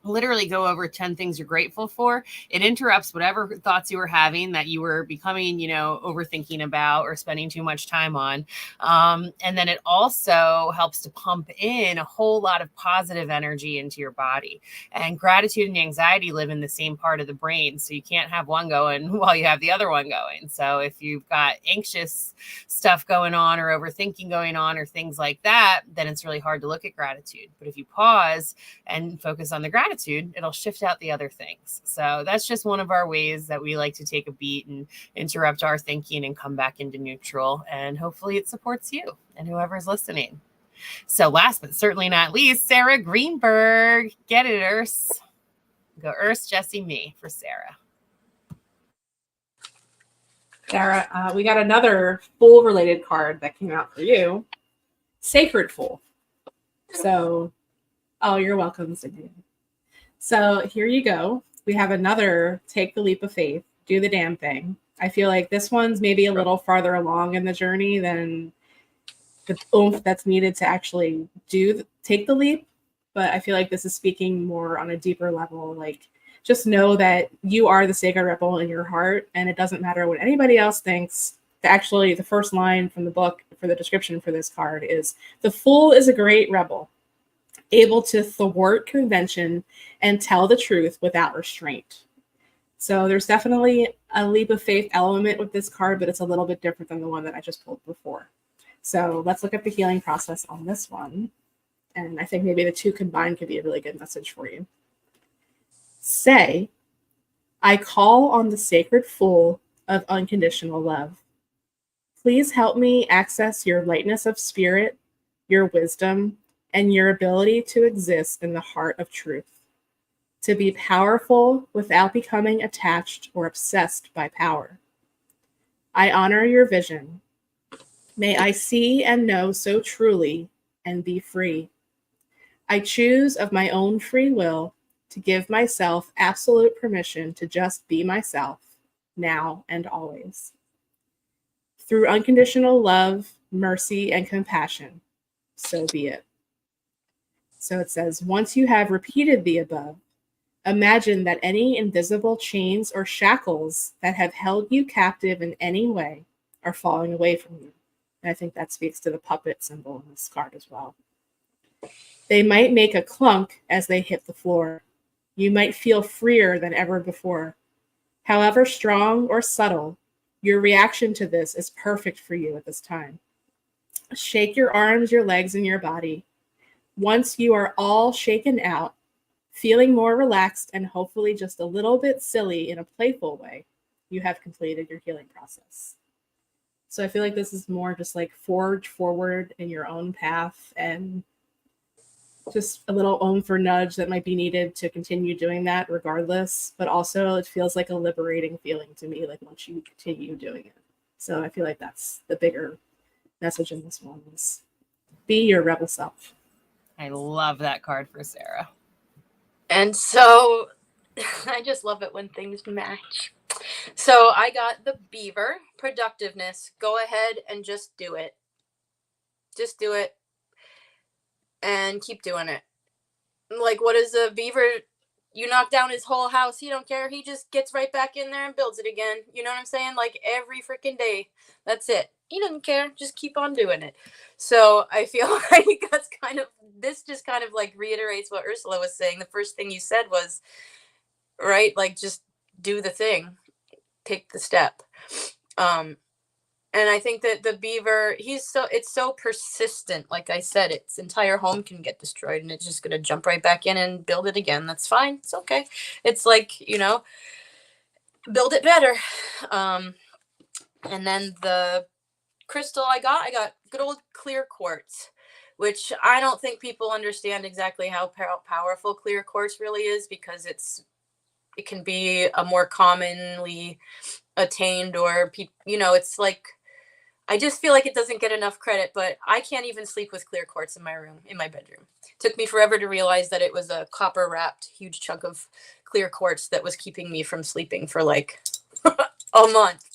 literally go over 10 things you're grateful for, it interrupts whatever thoughts you were having that you were becoming, you know, overthinking about or spending too much time on. And then it also helps to pump in a whole lot of positive energy into your body. And gratitude and anxiety live in the same part of the brain. So you can't have one going while you have the other one going. So if you've got anxious stuff going on or overthinking going on or things like that, then it's really hard to look at gratitude. But if you pause and focus on the gratitude, it'll shift out the other things. So that's just one of our ways that we like to take a beat and interrupt our thinking and come back into neutral. And hopefully it supports you and whoever's listening. So last but certainly not least, Sarah Greenberg. Get it, Urs. Go Urs, Jesse, me for Sarah. Sarah, we got another Fool related card that came out for you. Sacred Fool. So, oh, you're welcome, Cindy. So here you go. We have another take the leap of faith, do the damn thing. I feel like this one's maybe a little farther along in the journey than the oomph that's needed to actually take the leap. But I feel like this is speaking more on a deeper level. Like, just know that you are the sacred rebel in your heart, and it doesn't matter what anybody else thinks. Actually, the first line from the book for the description for this card is, the fool is a great rebel, able to thwart convention and tell the truth without restraint. So there's definitely a leap of faith element with this card, but it's a little bit different than the one that I just pulled before. So let's look at the healing process on this one. And I think maybe the two combined could be a really good message for you. Say, I call on the sacred fool of unconditional love. Please help me access your lightness of spirit, your wisdom, and your ability to exist in the heart of truth, to be powerful without becoming attached or obsessed by power. I honor your vision. May I see and know so truly and be free. I choose of my own free will to give myself absolute permission to just be myself, now and always. Through unconditional love, mercy, and compassion, so be it. So it says, once you have repeated the above, imagine that any invisible chains or shackles that have held you captive in any way are falling away from you. And I think that speaks to the puppet symbol in this card as well. They might make a clunk as they hit the floor. You might feel freer than ever before. However strong or subtle, your reaction to this is perfect for you at this time. Shake your arms, your legs, and your body. Once you are all shaken out, feeling more relaxed and hopefully just a little bit silly in a playful way, you have completed your healing process. So I feel like this is more just like forge forward in your own path, and just a little oomph for nudge that might be needed to continue doing that regardless. But also it feels like a liberating feeling to me, like once you continue doing it. So I feel like that's the bigger message in this one, is be your rebel self. I love that card for Sarah. And so I just love it when things match. So I got the beaver, productiveness. Go ahead and just do it. Just do it. And keep doing it. Like, what is a beaver? You knock down his whole house, he don't care. He just gets right back in there and builds it again. You know what I'm saying? Like, every freaking day. That's it. He doesn't care. Just keep on doing it. So I feel like that's kind of, this just kind of like reiterates what Ursula was saying. The first thing you said was, right, like, just do the thing. Take the step. And I think that the beaver, it's so persistent. Like I said, its entire home can get destroyed and it's just going to jump right back in and build it again. That's fine. It's okay. It's like, build it better. And then the crystal I got good old clear quartz, which I don't think people understand exactly how powerful clear quartz really is, because it can be a more commonly attained, or it's like, I just feel like it doesn't get enough credit, but I can't even sleep with clear quartz in my room, in my bedroom. It took me forever to realize that it was a copper wrapped huge chunk of clear quartz that was keeping me from sleeping for like a month.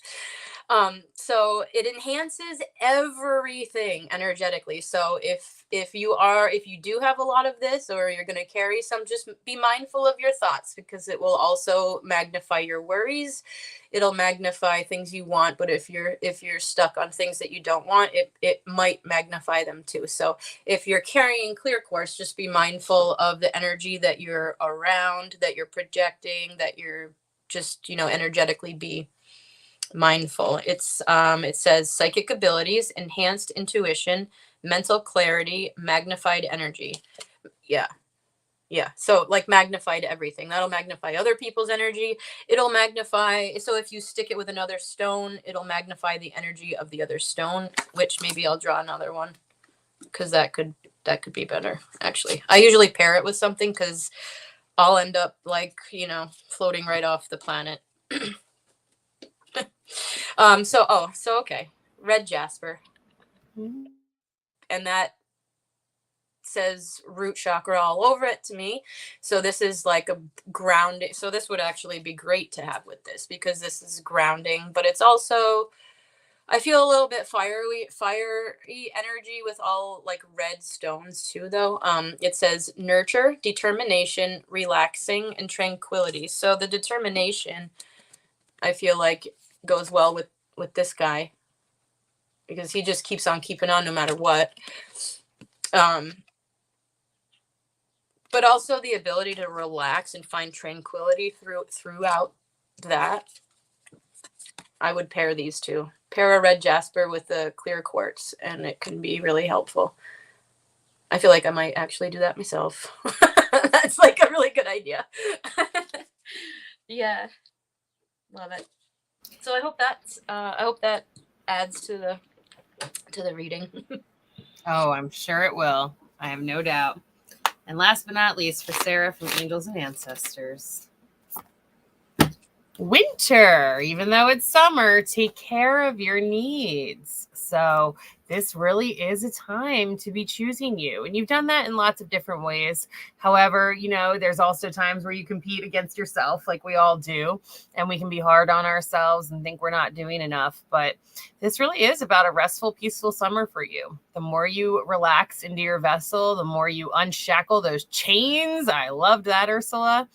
So it enhances everything energetically. So if you do have a lot of this, or you're going to carry some, just be mindful of your thoughts, because it will also magnify your worries. It'll magnify things you want, but if you're stuck on things that you don't want, it might magnify them too. So if you're carrying clear quartz, just be mindful of the energy that you're around, that you're projecting, that you're just, energetically be mindful. It says psychic abilities, enhanced intuition, mental clarity, magnified energy. Yeah. So like magnified everything. That'll magnify other people's energy. It'll magnify. So if you stick it with another stone, it'll magnify the energy of the other stone, which maybe I'll draw another one, because that could be better. Actually, I usually pair it with something, because I'll end up like, floating right off the planet. Okay. Red jasper. Mm-hmm. And that says root chakra all over it to me. So this is like a grounding. So this would actually be great to have with this, because this is grounding, but it's also, I feel a little bit fiery energy with all like red stones too, though. It says nurture, determination, relaxing, and tranquility. So the determination, I feel like, goes well with this guy, because he just keeps on keeping on no matter what. But also the ability to relax and find tranquility throughout that. I would pair these two. Pair a red jasper with the clear quartz, and it can be really helpful. I feel like I might actually do that myself. That's like a really good idea. Yeah. Love it. So I hope that adds to the reading. Oh, I'm sure it will. I have no doubt. And last but not least, for Sarah from Angels and Ancestors. Winter, even though it's summer, take care of your needs. So this really is a time to be choosing you. And you've done that in lots of different ways. However, there's also times where you compete against yourself like we all do. And we can be hard on ourselves and think we're not doing enough. But this really is about a restful, peaceful summer for you. The more you relax into your vessel, the more you unshackle those chains. I loved that, Ursula.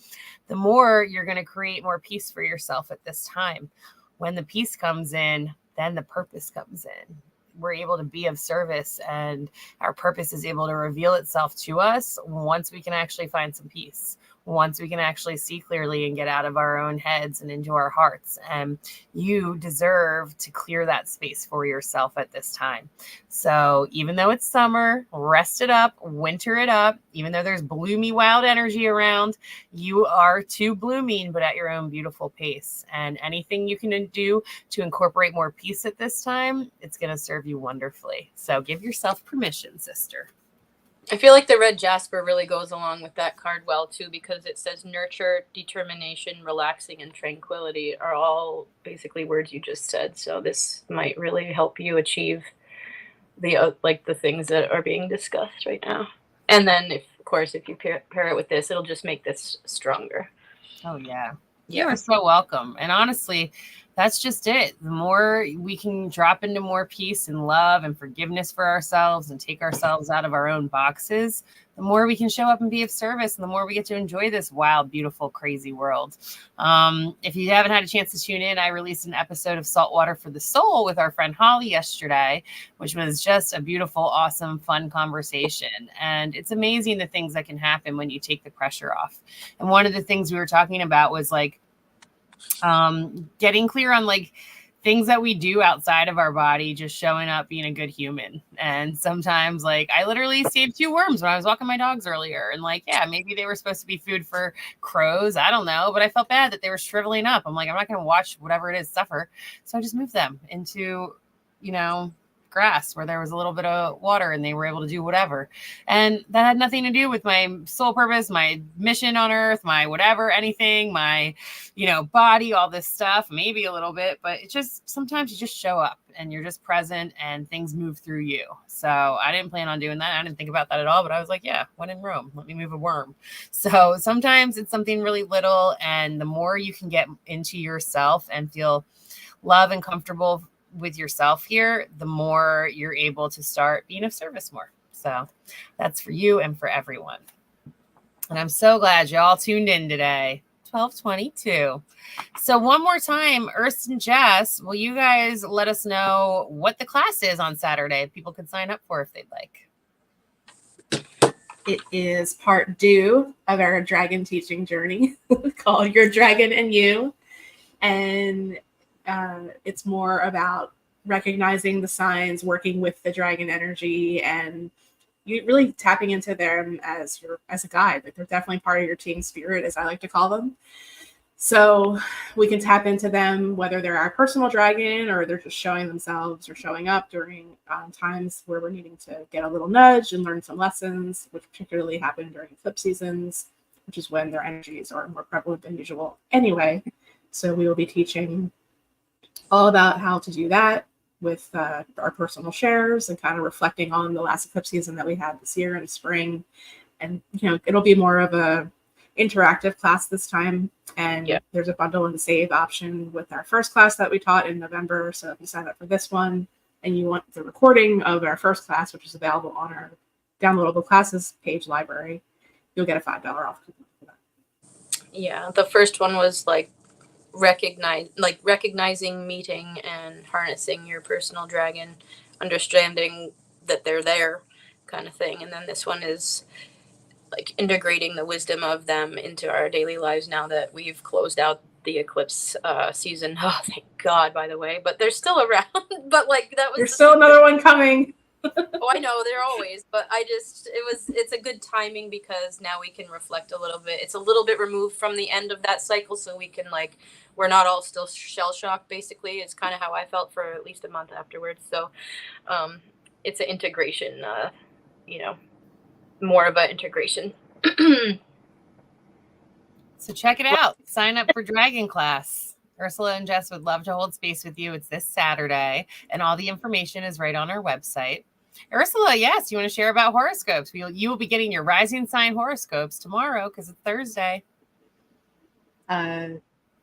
The more you're going to create more peace for yourself at this time. When the peace comes in, then the purpose comes in. We're able to be of service, and our purpose is able to reveal itself to us once we can actually find some peace, once we can actually see clearly and get out of our own heads and into our hearts. And you deserve to clear that space for yourself at this time. So even though it's summer, rest it up, winter it up. Even though there's bloomy, wild energy around, you are too blooming, but at your own beautiful pace. And anything you can do to incorporate more peace at this time, it's going to serve you wonderfully. So give yourself permission, sister. I feel like the red jasper really goes along with that card well, too, because it says nurture, determination, relaxing, and tranquility are all basically words you just said. So this might really help you achieve the things that are being discussed right now. And then, of course, if you pair it with this, it'll just make this stronger. Oh, yeah. You are so welcome. And honestly, that's just it. The more we can drop into more peace and love and forgiveness for ourselves and take ourselves out of our own boxes, the more we can show up and be of service, and the more we get to enjoy this wild, beautiful, crazy world. If you haven't had a chance to tune in, I released an episode of Saltwater for the Soul with our friend Holly yesterday, which was just a beautiful, awesome, fun conversation. And it's amazing the things that can happen when you take the pressure off. And one of the things we were talking about was getting clear on things that we do outside of our body, just showing up, being a good human. And sometimes I literally saved 2 worms when I was walking my dogs earlier. And maybe they were supposed to be food for crows. I don't know, but I felt bad that they were shriveling up. I'm not going to watch whatever it is suffer. So I just moved them into, grass where there was a little bit of water and they were able to do whatever. And that had nothing to do with my soul purpose, my mission on earth, my whatever, anything, my, body, all this stuff, maybe a little bit, but it just, sometimes you just show up and you're just present and things move through you. So I didn't plan on doing that. I didn't think about that at all, but I was like, yeah, when in Rome, let me move a worm. So sometimes it's something really little. And the more you can get into yourself and feel love and comfortable with yourself here, the more you're able to start being of service more. So that's for you and for everyone. And I'm so glad y'all tuned in today. 12:22. So one more time, Urs and Jess, will you guys let us know what the class is on Saturday? People could sign up for if they'd like. It is part 2 of our dragon teaching journey called Your Dragon and You. And it's more about recognizing the signs, working with the dragon energy, and you really tapping into them as a guide. They're definitely part of your team spirit, as I like to call them. So we can tap into them, whether they're our personal dragon or they're just showing themselves or showing up during times where we're needing to get a little nudge and learn some lessons, which particularly happen during eclipse seasons, which is when their energies are more prevalent than usual anyway. So we will be teaching all about how to do that with our personal shares and kind of reflecting on the last eclipse season that we had this year in spring. And, it'll be more of a interactive class this time. And there's a bundle and save option with our first class that we taught in November. So if you sign up for this one and you want the recording of our first class, which is available on our downloadable classes page library, you'll get a $5 off coupon for that. Yeah, the first one was recognizing, meeting, and harnessing your personal dragon, understanding that they're there, kind of thing. And then this one is integrating the wisdom of them into our daily lives now that we've closed out the eclipse season. Oh, thank God, by the way. But they're still around. But that was there's still another one coming. Oh, I know, they're always, but it's a good timing because now we can reflect a little bit. It's a little bit removed from the end of that cycle, so we can we're not all still shell shocked. Basically, it's kind of how I felt for at least a month afterwards. So, it's an integration. More of an integration. So check it out. Sign up for Dragon class. Ursula and Jess would love to hold space with you. It's this Saturday, and all the information is right on our website. Ursula, yes, you want to share about horoscopes? You will be getting your rising sign horoscopes tomorrow because it's Thursday.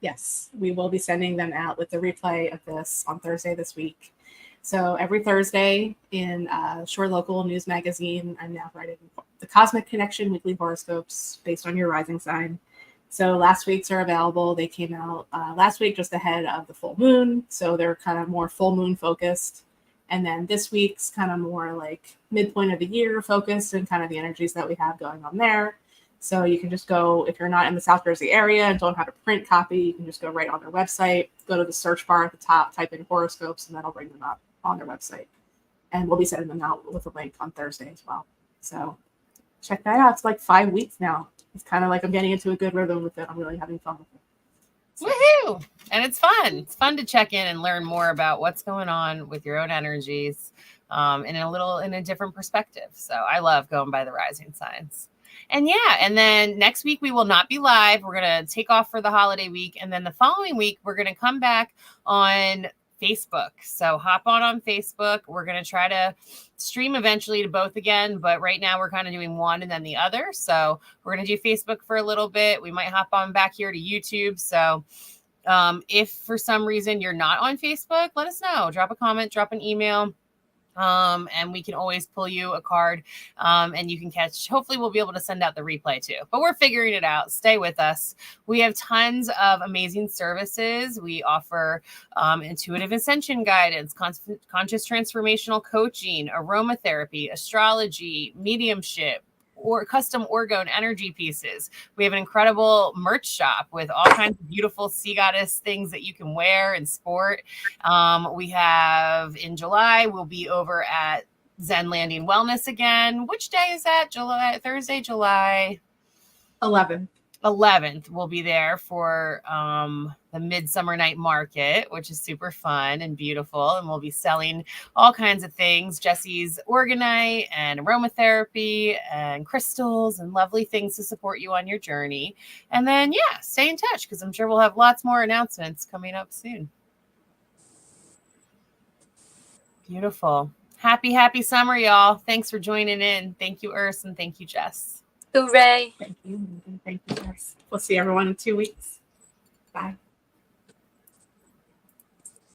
Yes, we will be sending them out with the replay of this on Thursday this week. So every Thursday in Shore Local Newsmagazine, I'm now writing the Cosmic Connection weekly horoscopes based on your rising sign. So last week's are available. They came out last week just ahead of the full moon. So they're kind of more full moon focused. And then this week's kind of more like midpoint of the year focused and kind of the energies that we have going on there. So you can just go, if you're not in the South Jersey area and don't have a print copy, you can just go right on their website, go to the search bar at the top, type in horoscopes, and that'll bring them up on their website. And we'll be sending them out with a link on Thursday as well. So check that out. It's like 5 weeks now. It's kind of like I'm getting into a good rhythm with it. I'm really having fun with it. So. Woohoo! And it's fun. It's fun to check in and learn more about what's going on with your own energies in a different perspective. So I love going by the rising signs. And yeah, and then next week we will not be live. We're going to take off for the holiday week. And then the following week, we're going to come back on Facebook. So hop on Facebook. We're going to try to stream eventually to both again. But right now we're kind of doing one and then the other. So we're going to do Facebook for a little bit. We might hop on back here to YouTube. So if for some reason you're not on Facebook, let us know. Drop a comment, drop an email. And we can always pull you a card and you can catch, hopefully we'll be able to send out the replay too, but we're figuring it out. Stay with us. We have tons of amazing services. We offer intuitive ascension guidance, conscious transformational coaching, aromatherapy, astrology, mediumship, or custom orgone energy pieces. We have an incredible merch shop with all kinds of beautiful sea goddess things that you can wear and sport. We have in July, we'll be over at Zen Landing Wellness again. Which day is that? Thursday, July 11th. We'll be there for the Midsummer Night Market, which is super fun and beautiful. And we'll be selling all kinds of things, Jesse's Orgonite and aromatherapy and crystals and lovely things to support you on your journey. And then, yeah, stay in touch because I'm sure we'll have lots more announcements coming up soon. Beautiful. Happy summer, y'all. Thanks for joining in. Thank you, Urs, and thank you, Jess. Hooray. Thank you. Thank you, guys. We'll see everyone in 2 weeks. Bye.